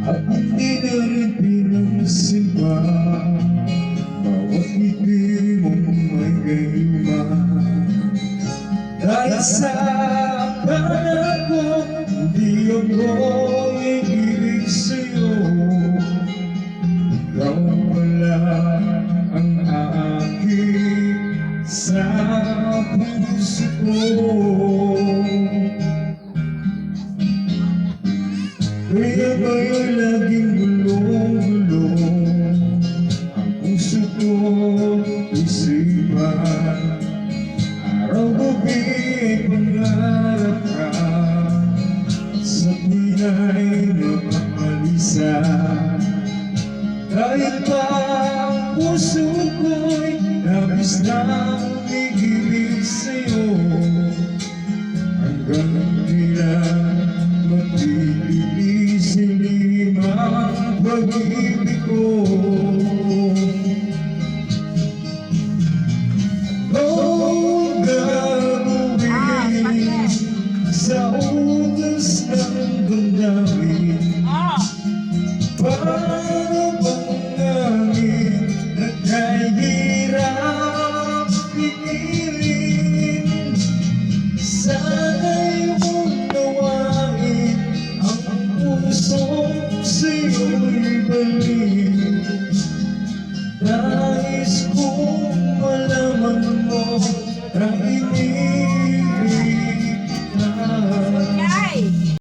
At hindi na rin pinagsimba bawat ngiti mong may gayuma. Dahil sa akala ko hindi ako iibig sa'yo, ikaw pala ang aakit sa puso ko. Kaya ba'y laging gulong-gulong ang puso ko't isipan? Araw-gabi ay pangarap ka sa buhay na mamalisa. Kahit pa ang puso ko'y labis na umiibig sa'yo, hanggang kailan matitiisin ang pag-ibig ko. Anong gagawin sa utos ng damdamin? Paano bang namin nagkahirap pipilin? Sana'y unawain ang pusong sa'yo'y balik. Nais kong malaman mo na iniibig